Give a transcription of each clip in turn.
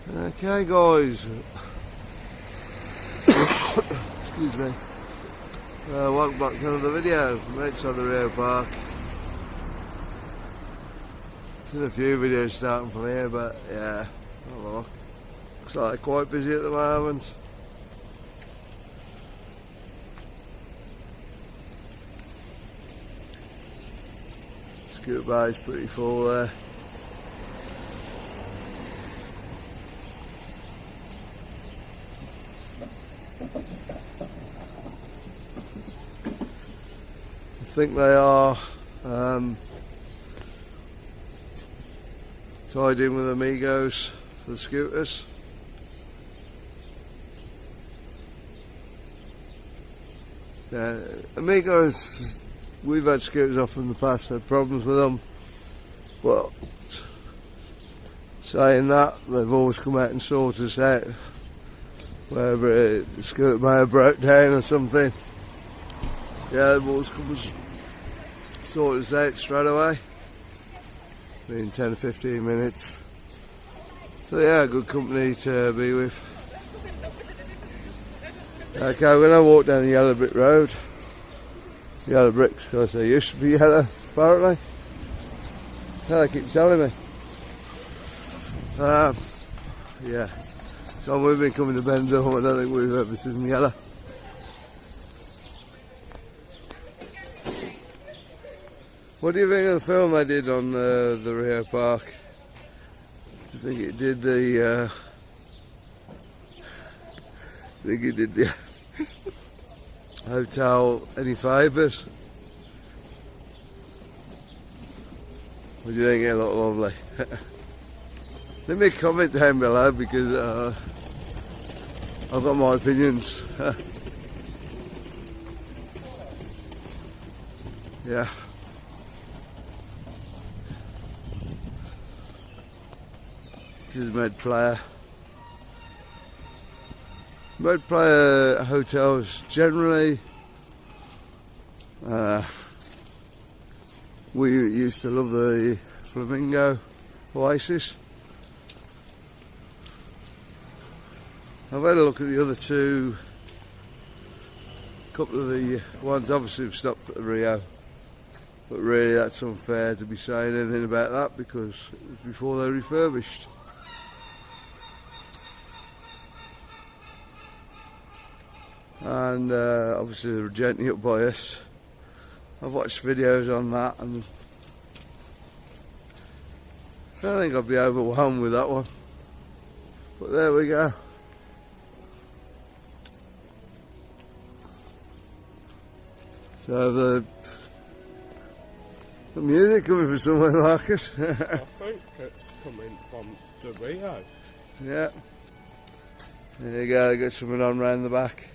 Okay guys, excuse me, welcome back to another video. I'm outside the Rio Park. Seen a few videos starting from here, but yeah, have a look. Looks like they're quite busy at the moment. Scooter bay's pretty full there. I think they are tied in with Amigos for the scooters. Yeah, Amigos, we've had scooters off in the past, had problems with them, but saying that, they've always come out and sorted us out, whether the scooter may have broke down or something. Yeah, they've always come and sorted us out straight away, in 10 to 15 minutes. So yeah, good company to be with. Okay, we're going to walk down the yellow brick road. Yellow bricks, because they used to be yellow, apparently. Yeah, they keep telling me. Yeah, so we've been coming to Benidorm, I don't think we've ever seen yellow. What do you think of the film they did on the Rio Park? Do you think it did the hotel any favours? What do you think? It looked lovely. Let me comment down below, because I've got my opinions. Yeah. This is Med Player. Med Player hotels generally, we used to love the Flamingo Oasis. I've had a look at the other two, a couple of the ones obviously have stopped at the Rio, but really that's unfair to be saying anything about that because it was before they refurbished. And obviously they're gently up by us. I've watched videos on that and I don't think I'd be overwhelmed with that one. But there we go. So the music coming from somewhere, Marcus. I think it's coming from the Rio. Yeah. There you go, got something on round the back.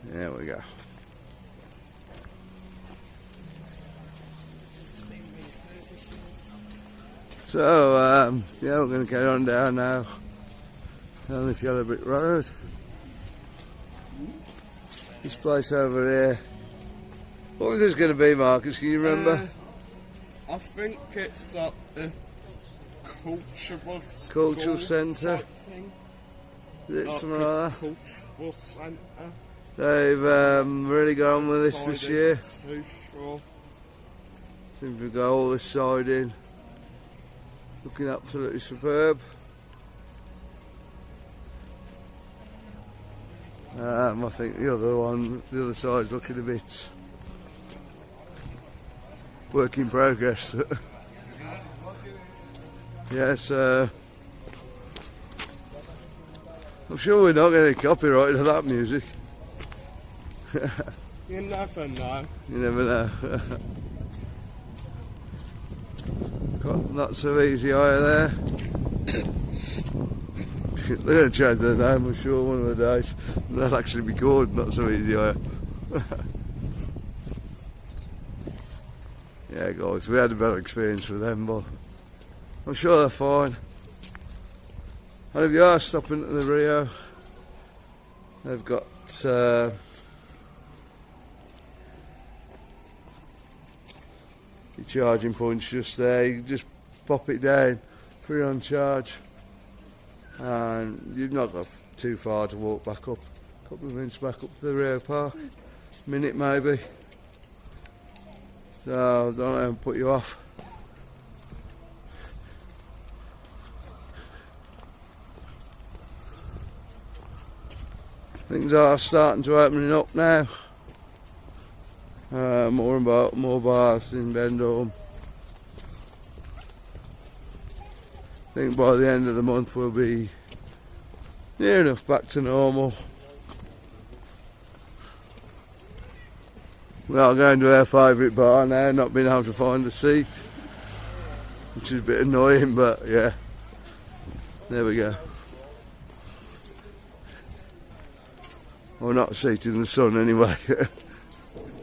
There we go. So, yeah, we're going to carry on down now, down this yellow brick road. This place over here. What was this going to be, Marcus? Can you remember? I think it's at the cultural centre. Is it something like that? Cultural centre. They've really got on with this year. Too sure. Seems to go all this side in. Looking absolutely superb. I think the other side's looking a bit work in progress. Yes, I'm sure we're not getting copyrighted of that music. You never know. You never know. Got Not So Easy Eye there. They're going to change their name, I'm sure, one of the days. They'll actually be called Not So Easy Eye. Yeah, guys, we had a better experience with them, but I'm sure they're fine. And if you are stopping at the Rio, they've got your charging points just there. You can just pop it down, free on charge, and you've not got too far to walk back up. A couple of minutes back up to the Rio Park, minute maybe. So don't let them put you off. Things are starting to opening up now. More bars in Benidorm. I think by the end of the month we'll be near enough back to normal. We are going to our favourite bar now, not being able to find a seat, which is a bit annoying, but yeah, there we go. Well, not a seat in the sun anyway.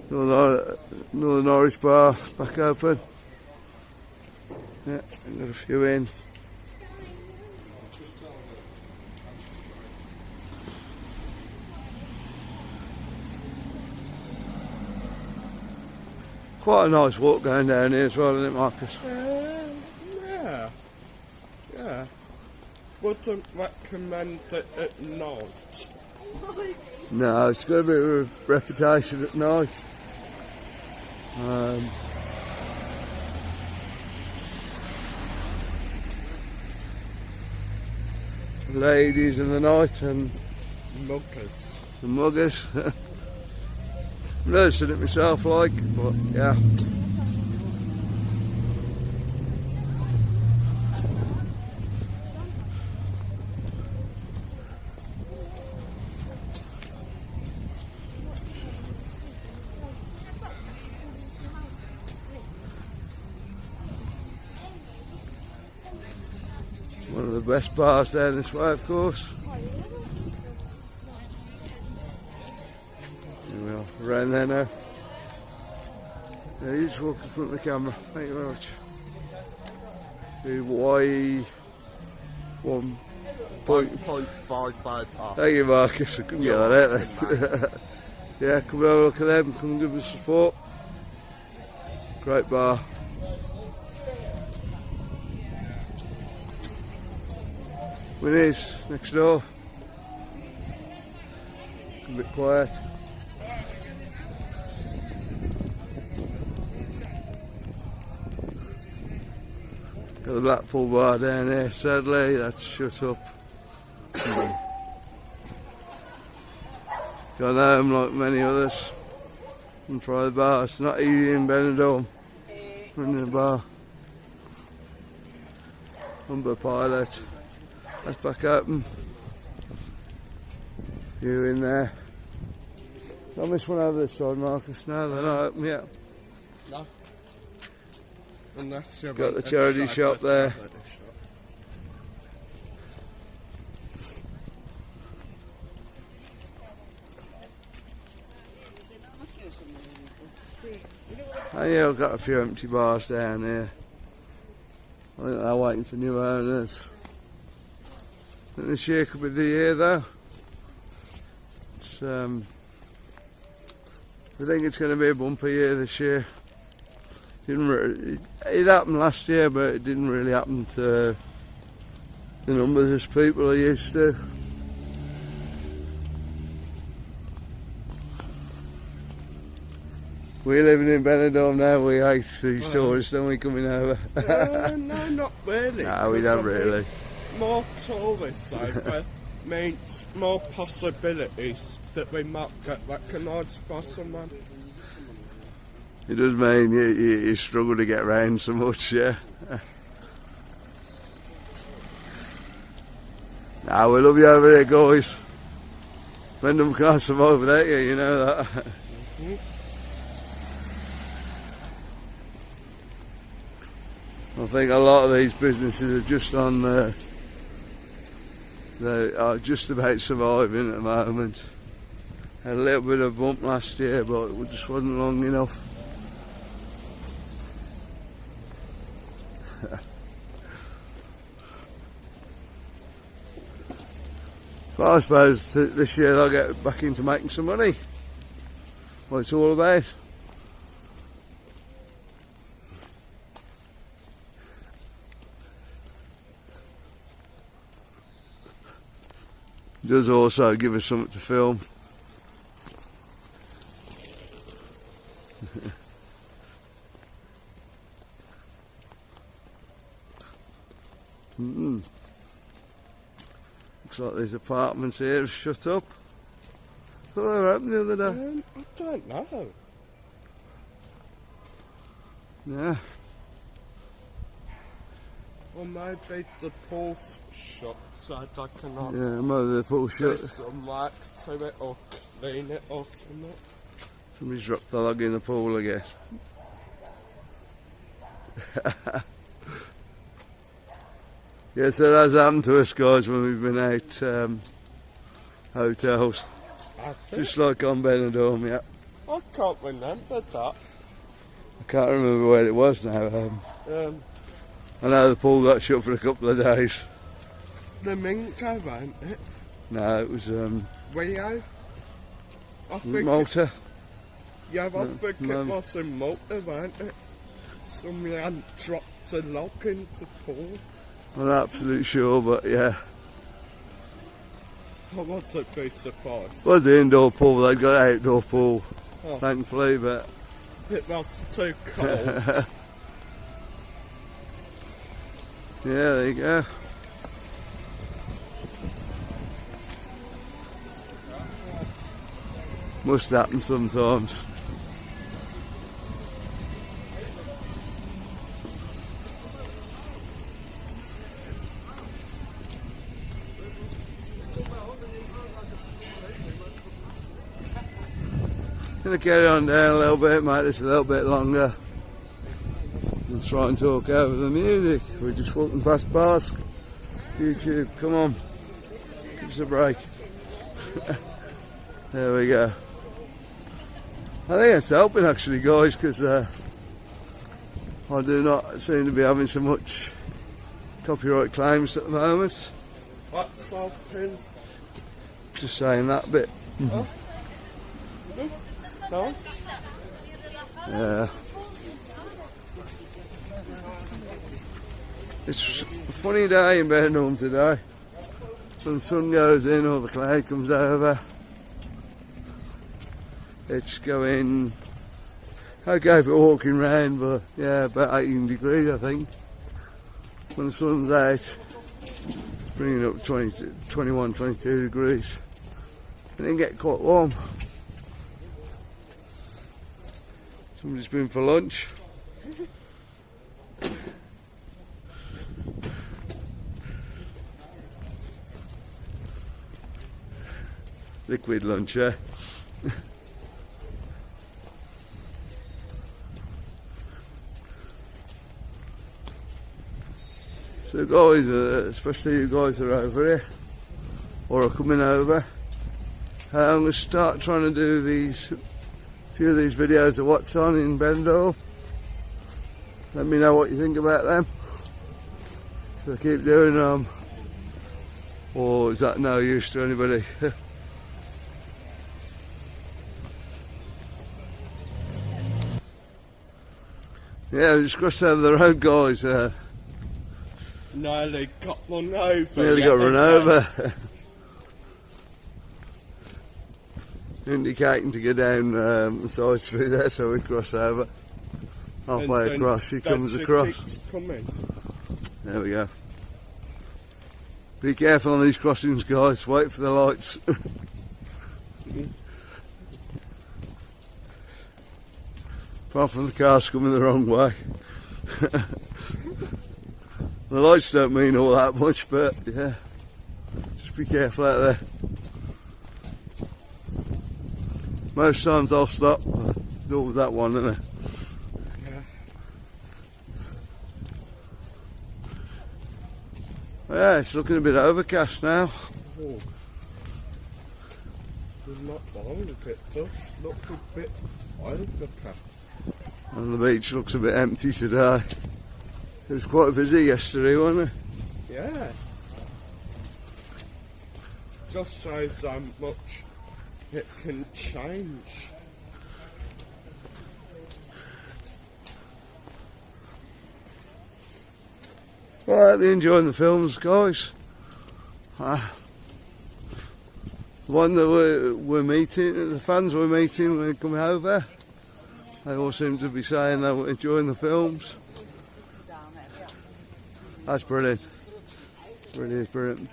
Northern Irish bar back open. Yeah, got a few in. Quite a nice walk going down here as well, isn't it, Marcus? Yeah. Wouldn't recommend it at night. No, it's got a bit of a reputation at night. Ladies in the night and Muggers. the muggers. I've never seen it myself, like, but yeah. One of the best bars down this way, of course. Here we are, around there now. Yeah, you just walk in front of the camera. Thank you very much. The Y1. 1.55 Thank you, Marcus. I couldn't get that out there. Yeah, come and have a look at them. Come and give us support. Great bar. Winnie's next door. A bit quiet. Got the Blackpool bar down here. Sadly, that's shut up. Gone home like many others and try the bar. It's not easy in Benidorm. Running a bar. Humber Pilot. That's back open. You in there. Don't miss one over this side, Marcus. No, they're not open yet. No. Unless you've got the charity shop there. And yeah, I've got a few empty bars down here. I think they're waiting for new owners. I think this year could be the year though. It's, I think it's going to be a bumper year this year. It happened last year, but it didn't really happen to the numbers as people are used to. We living in Benidorm now, we hate these tourists, don't we, coming over? No, not really. No, we don't really. More tourists over means more possibilities that we might get recognised by someone. It does mean you struggle to get around so much, yeah. Nah, we love you over there, guys. Benidorm can't survive without you, you know that. I think a lot of these businesses are just on they are just about surviving at the moment. Had a little bit of a bump last year, but it just wasn't long enough. But I suppose this year they'll get back into making some money. What it's all about. It does also give us something to film. Looks like these apartments here have shut up. I thought they were open the other day. I don't know. Yeah. Or maybe the pool's shut, so I cannot Yeah, maybe the pool do shut. some work to it or clean it or something. Somebody's dropped the log in the pool again. Yeah, so that's happened to us guys when we've been out hotels. That's Just it. like on Benidorm, yeah. I can't remember that. I can't remember where it was now. I know the pool got shut for a couple of days. The Minko, wasn't it? No, it was Rio? I think Malta. Yeah, I think no. it was in Malta, wasn't it? Some man dropped a log into the pool. I'm not absolutely sure, but yeah. I wouldn't be surprised. It was the indoor pool, they'd got an outdoor pool, Oh. thankfully, but It was too cold. yeah, there you go. Must happen sometimes. Gonna carry on down a little bit, make this a little bit longer. And try and talk over the music. We're just walking past Basque. YouTube, come on. Give us a break. There we go. I think it's helping actually guys, because I do not seem to be having so much copyright claims at the moment. What's open? Just saying that bit. Oh. Nice. Yeah. It's a funny day in Benidorm today. When the sun goes in or the cloud comes over, it's going okay for walking round, but yeah, about 18 degrees I think. When the sun's out, bringing up 20, 21, 22 degrees. And then get quite warm. Somebody's been for lunch. Liquid lunch, eh? So guys, especially you guys that are over here, or are coming over, I'm going to start trying to do these few of these videos of what's on in Benidorm. Let me know what you think about them. Should I keep doing them, or is that no use to anybody? Yeah, we just crossed over the road guys. Nearly got run over. Nearly got run over. Indicating to go down the side street there, so we cross over. Halfway across, she comes across. Coming. There we go. Be careful on these crossings, guys. Wait for the lights. Apart from the cars coming the wrong way. The lights don't mean all that much, but yeah, just be careful out there. Most times I'll stop. There's always that one, isn't there? Yeah. Yeah, it's looking a bit overcast now. Oh. It's not long, it does look a bit overcast. And the beach looks a bit empty today. It was quite busy yesterday, wasn't it? Yeah. just shows how much it can change. Well, I hope you're enjoying the films, guys. The one that we're meeting, the fans we're meeting when they're coming over, they all seem to be saying they were enjoying the films. That's brilliant. Really is brilliant.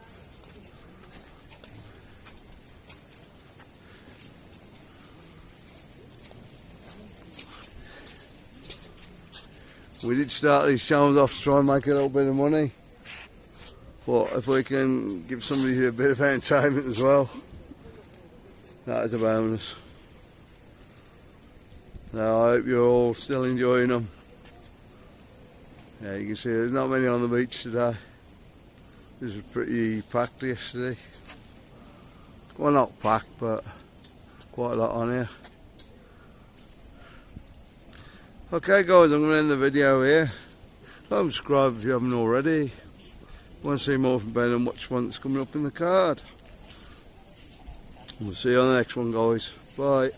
We did start these channels off to try and make a little bit of money, but if we can give somebody a bit of entertainment as well, that is a bonus. Now I hope you're all still enjoying them. Yeah, you can see there's not many on the beach today. This was pretty packed yesterday. Well, not packed, but quite a lot on here. Okay guys, I'm going to end the video here. Subscribe if you haven't already. Want to see more from Ben and watch one that's coming up in the card. We'll see you on the next one, guys. Bye.